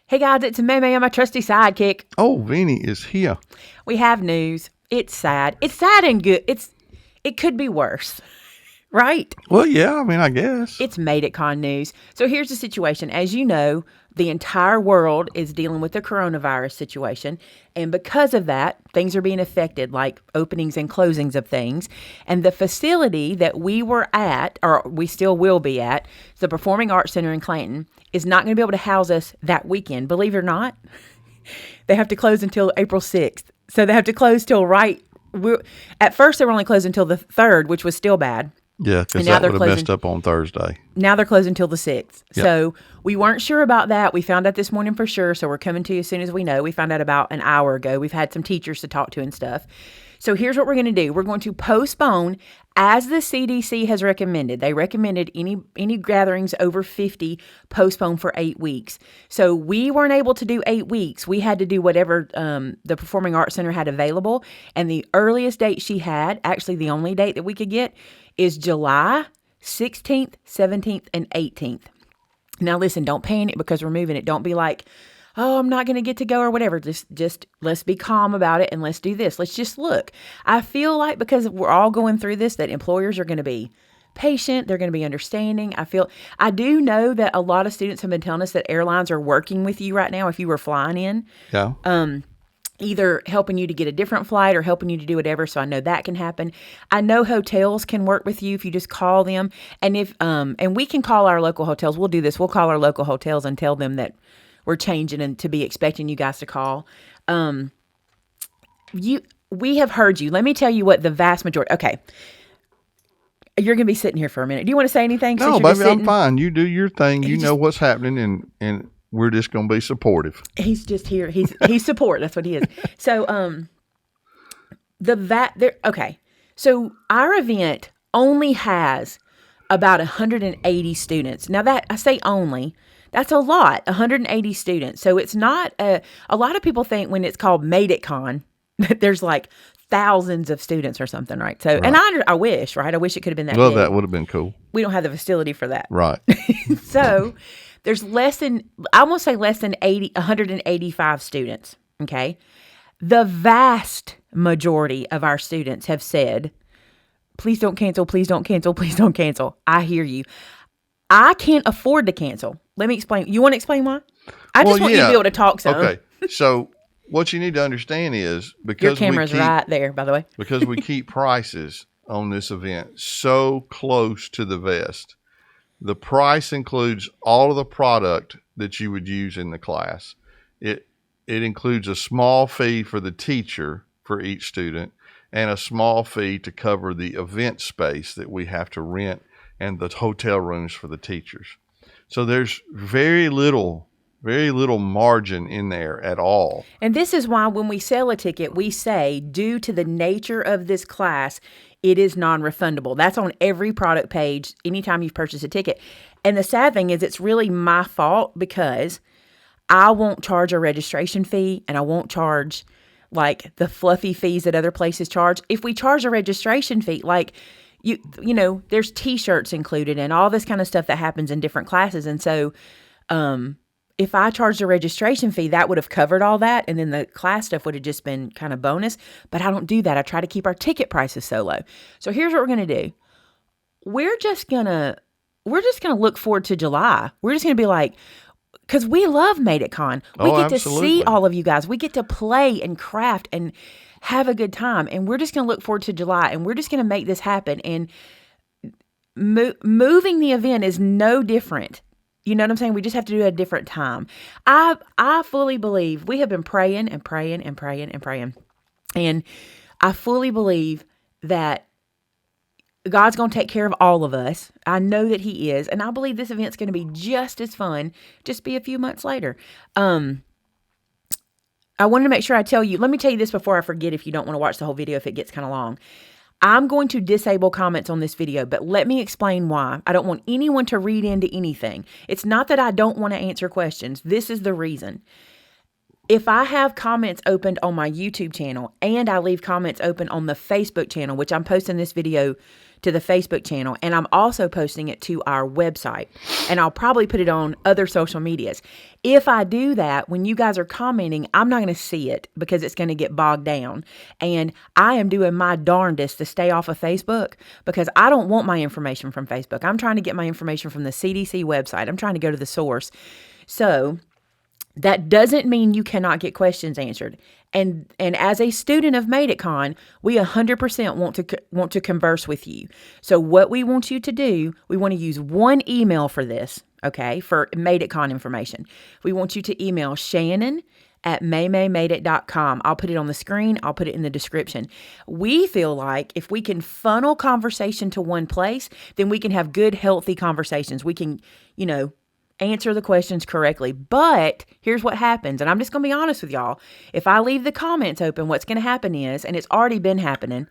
Hey guys, it's Maymay and my trusty sidekick. Oh, Vinny is here. We have news. It's sad. It's sad and good. It could be worse, right? Well, yeah, I mean, I guess. It's Made It Con news. So here's the situation. As you know, the entire world is dealing with the coronavirus situation. And because of that, things are being affected, like openings and closings of things. And the facility that we were at, or we still will be at, the Performing Arts Center in Clanton, is not going to be able to house us that weekend. Believe it or not, they have to close until April 6th. So they have to close till at first they were only closed until the 3rd, which was still bad. Yeah, because that would have messed up on Thursday. Now they're closed until the 6th. Yep. So we weren't sure about that. We found out this morning for sure. So we're coming to you as soon as we know. We found out about an hour ago. We've had some teachers to talk to and stuff. So here's what we're going to do. We're going to postpone as the CDC has recommended. They recommended any gatherings over 50 postpone for 8 weeks. So we weren't able to do 8 weeks. We had to do whatever the Performing Arts Center had available. And the earliest date she had, actually the only date that we could get, is July 16th, 17th, and 18th. Now listen, don't panic because we're moving it. Don't be like, oh, I'm not going to get to go or whatever. Just let's be calm about it and let's do this. Let's just look. I feel like because we're all going through this, that employers are going to be patient. They're going to be understanding. I do know that a lot of students have been telling us that airlines are working with you right now if you were flying in. Yeah. Either helping you to get a different flight or helping you to do whatever. So I know that can happen. I know hotels can work with you if you just call them. And and we can call our local hotels. We'll do this. We'll call our local hotels and tell them that we're changing and to be expecting you guys to call. We have heard you. Let me tell you what the vast majority. Okay. You're going to be sitting here for a minute. Do you want to say anything? No, baby, I'm fine. You do your thing. You know what's happening and we're just going to be supportive. He's just here. He's support. That's what he is. So, okay. So our event only has about 180 students. Now that I say only, that's a lot, 180 students. So it's not a lot of people think when it's called Made It Con that there's like thousands of students or something, right? So, right. And I wish, right? I wish it could have been that big. That would have been cool. We don't have the facility for that. Right. So there's less than 185 students, okay? The vast majority of our students have said, please don't cancel, please don't cancel, please don't cancel. I hear you. I can't afford to cancel. Let me explain. You want to explain why? I just want you to be able to talk some. Okay. So what you need to understand is because your camera's right there, by the way. Because we keep prices on this event so close to the vest. The price includes all of the product that you would use in the class. It includes a small fee for the teacher for each student and a small fee to cover the event space that we have to rent and the hotel rooms for the teachers. So there's very little margin in there at all. And this is why when we sell a ticket, we say, due to the nature of this class, it is non-refundable. That's on every product page anytime you've purchased a ticket. And the sad thing is it's really my fault because I won't charge a registration fee and I won't charge like the fluffy fees that other places charge. If we charge a registration fee, like you know, there's t-shirts included and all this kind of stuff that happens in different classes. And so if I charged a registration fee, that would have covered all that. And then the class stuff would have just been kind of bonus. But I don't do that. I try to keep our ticket prices so low. So here's what we're going to do. We're just going to look forward to July. We're just going to be like, because we love Made It Con. We get to see all of you guys. We get to play and craft and have a good time. And we're just going to look forward to July. And we're just going to make this happen. And moving the event is no different. You know what I'm saying? We just have to do it at a different time. I fully believe we have been praying and praying and praying and praying. And I fully believe that God's going to take care of all of us. I know that he is. And I believe this event's going to be just as fun, just be a few months later. I wanted to make sure I tell you, let me tell you this before I forget if you don't want to watch the whole video if it gets kind of long. I'm going to disable comments on this video, but let me explain why. I don't want anyone to read into anything. It's not that I don't want to answer questions. This is the reason. If I have comments opened on my YouTube channel and I leave comments open on the Facebook channel, which I'm posting this video to the Facebook channel, and I'm also posting it to our website, and I'll probably put it on other social medias. If I do that, when you guys are commenting, I'm not going to see it because it's going to get bogged down. And I am doing my darndest to stay off of Facebook because I don't want my information from Facebook. I'm trying to get my information from the CDC website. I'm trying to go to the source. So that doesn't mean you cannot get questions answered. And as a student of Made It Con, we 100% want to converse with you. So what we want you to do, we want to use one email for this, okay, for Made It Con information. We want you to email Shannon@MaymayMadeIt.com. I'll put it on the screen. I'll put it in the description. We feel like if we can funnel conversation to one place, then we can have good, healthy conversations. We can, answer the questions correctly. But here's what happens, and I'm just going to be honest with y'all. If I leave the comments open, what's going to happen is, and it's already been happening,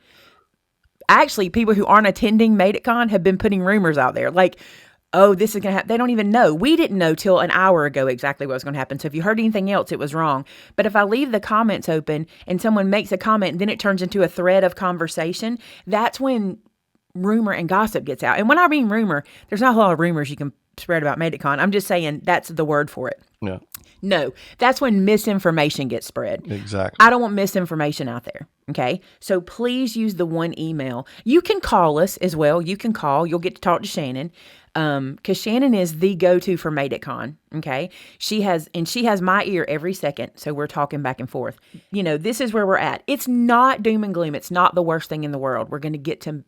actually, people who aren't attending Made It Con have been putting rumors out there. Like, oh, this is going to happen. They don't even know. We didn't know till an hour ago exactly what was going to happen. So if you heard anything else, it was wrong. But if I leave the comments open and someone makes a comment, and then it turns into a thread of conversation, that's when rumor and gossip gets out. And when I mean rumor, there's not a lot of rumors you can spread about Made It Con. I'm just saying that's the word for it. Yeah. No, that's when misinformation gets spread. Exactly. I don't want misinformation out there. Okay. So please use the one email. You can call us as well. You can call. You'll get to talk to Shannon. Because Shannon is the go-to for Made It Con. Okay. She has my ear every second. So we're talking back and forth. This is where we're at. It's not doom and gloom. It's not the worst thing in the world. We're going to get to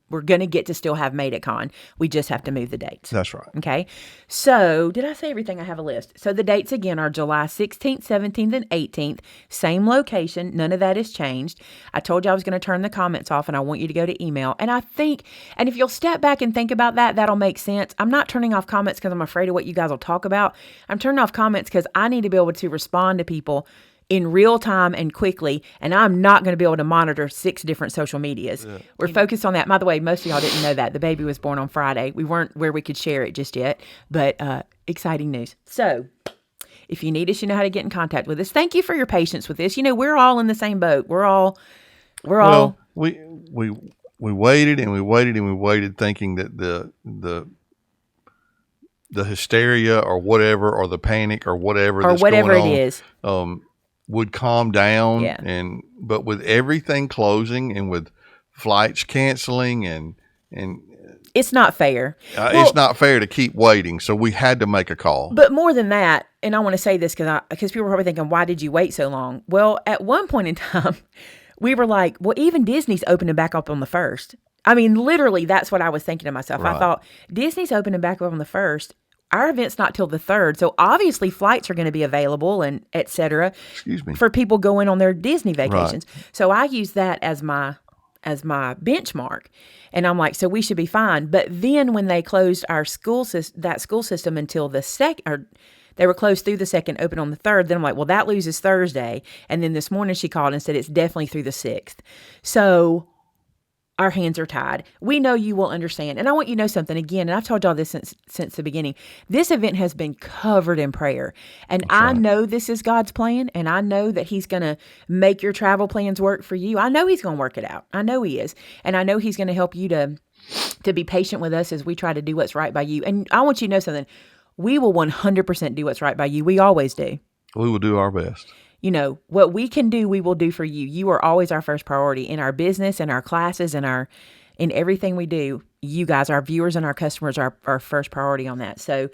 still have Made It Con. We just have to move the dates. That's right. Okay. So did I say everything? I have a list. So the dates again are July 16th, 17th, and 18th. Same location. None of that has changed. I told you I was going to turn the comments off, and I want you to go to email. And I think, and if you'll step back and think about that, that'll make sense. I'm not turning off comments because I'm afraid of what you guys will talk about. I'm turning off comments because I need to be able to respond to people in real time and quickly, and I'm not going to be able to monitor 6 different social medias. Yeah. We're focused on that. By the way, most of y'all didn't know that. The baby was born on Friday. We weren't where we could share it just yet, but exciting news. So if you need us, you know how to get in contact with us. Thank you for your patience with this. We're all in the same boat. We waited and we waited and we waited, thinking that the hysteria or whatever, or the panic or whatever, or that's whatever going on, it is, would calm down. Yeah. But with everything closing and with flights canceling and it's not fair. It's not fair to keep waiting. So we had to make a call. But more than that, and I want to say this because people are probably thinking, why did you wait so long? Well, at one point in time, we were like, well, even Disney's opening back up on the 1st. I mean, literally, that's what I was thinking to myself. Right. I thought, Disney's opening back up on the 1st. Our event's not till the 3rd. So obviously flights are going to be available and et cetera. For people going on their Disney vacations. Right. So I use that as my benchmark. And I'm like, so we should be fine. But then when they closed our school system until the 2nd, or they were closed through the 2nd, open on the 3rd, then I'm like, well, that loses Thursday. And then this morning she called and said it's definitely through the 6th. So our hands are tied. We know you will understand. And I want you to know something again, and I've told y'all this since the beginning. This event has been covered in prayer. And I know this is God's plan, and I know that He's going to make your travel plans work for you. I know He's going to work it out. I know He is. And I know He's going to help you to be patient with us as we try to do what's right by you. And I want you to know something. We will 100% do what's right by you. We always do. We will do our best. What we can do, we will do for you. You are always our first priority in our business, in our classes, in everything we do. You guys, our viewers and our customers are our first priority on that. So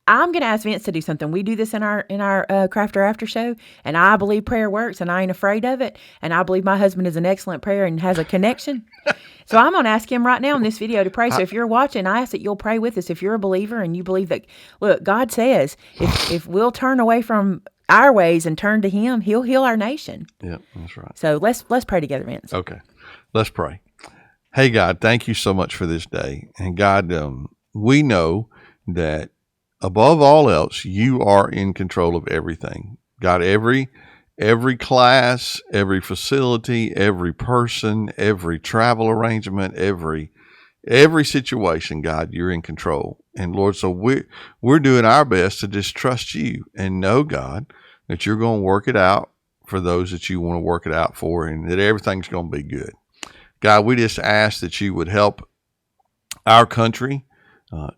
I'm going to ask Vince to do something. We do this in our Crafter After Show, and I believe prayer works, and I ain't afraid of it. And I believe my husband is an excellent prayer and has a connection. So I'm going to ask him right now in this video to pray. So if you're watching, I ask that you'll pray with us. If you're a believer and you believe that, look, God says if we'll turn away from our ways and turn to Him, He'll heal our nation. Yeah, that's right. So let's pray together, Vince. Okay, let's pray. Hey, God, thank you so much for this day. And God, we know that above all else, you are in control of everything. God, every class, every facility, every person, every travel arrangement, every situation, God, you're in control. And Lord, so we're doing our best to just trust you and know, God, that you're going to work it out for those that you want to work it out for, and that everything's going to be good. God, we just ask that you would help our country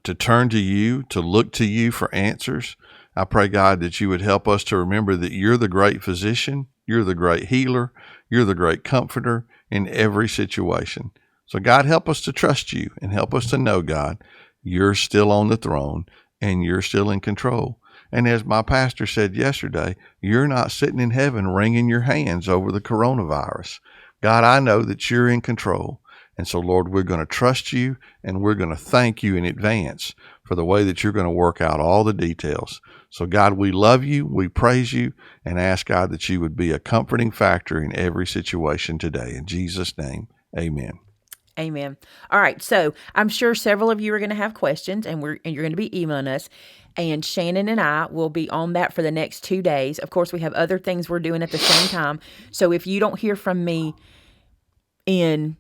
to turn to you, to look to you for answers. I pray, God, that you would help us to remember that you're the great physician, you're the great healer, you're the great comforter in every situation. So, God, help us to trust you and help us to know, God, you're still on the throne and you're still in control. And as my pastor said yesterday, you're not sitting in heaven wringing your hands over the coronavirus. God, I know that you're in control. And so, Lord, we're going to trust you and we're going to thank you in advance for the way that you're going to work out all the details. So, God, we love you, we praise you, and ask, God, that you would be a comforting factor in every situation today. In Jesus' name, amen. Amen. All right. So I'm sure several of you are going to have questions, and you're going to be emailing us. And Shannon and I will be on that for the next 2 days. Of course, we have other things we're doing at the same time. So if you don't hear from me in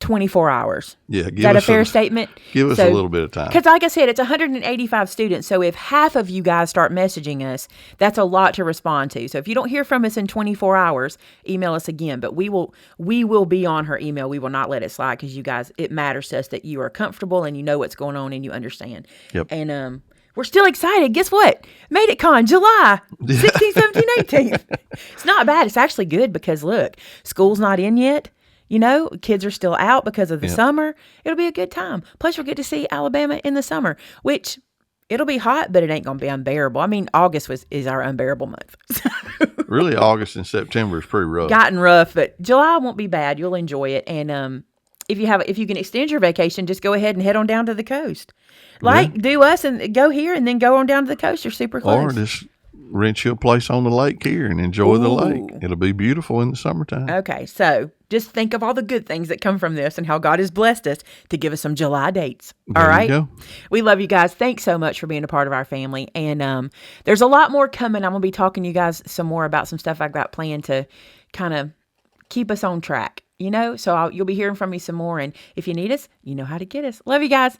24 hours. Yeah, is that a fair statement? Give us a little bit of time. Because like I said, it's 185 students. So if half of you guys start messaging us, that's a lot to respond to. So if you don't hear from us in 24 hours, email us again. But we will be on her email. We will not let it slide because you guys, it matters to us that you are comfortable and you know what's going on and you understand. Yep. And we're still excited. Guess what? Made It Con, July 16th, 17th, 18th. It's not bad. It's actually good because, look, school's not in yet. You know, kids are still out because of the summer. It'll be a good time. Plus, you'll get to see Alabama in the summer, which it'll be hot, but it ain't going to be unbearable. I mean, August is our unbearable month. Really, August and September is pretty rough. Gotten rough, but July won't be bad. You'll enjoy it. And if you can extend your vacation, just go ahead and head on down to the coast. Do us and go here and then go on down to the coast. You're super close. Or just rent you a place on the lake here and enjoy the lake. It'll be beautiful in the summertime. Okay, so just think of all the good things that come from this and how God has blessed us to give us some July dates. All right? There you go. We love you guys. Thanks so much for being a part of our family. And there's a lot more coming. I'm going to be talking to you guys some more about some stuff I've got planned to kind of keep us on track, you know? So you'll be hearing from me some more. And if you need us, you know how to get us. Love you guys.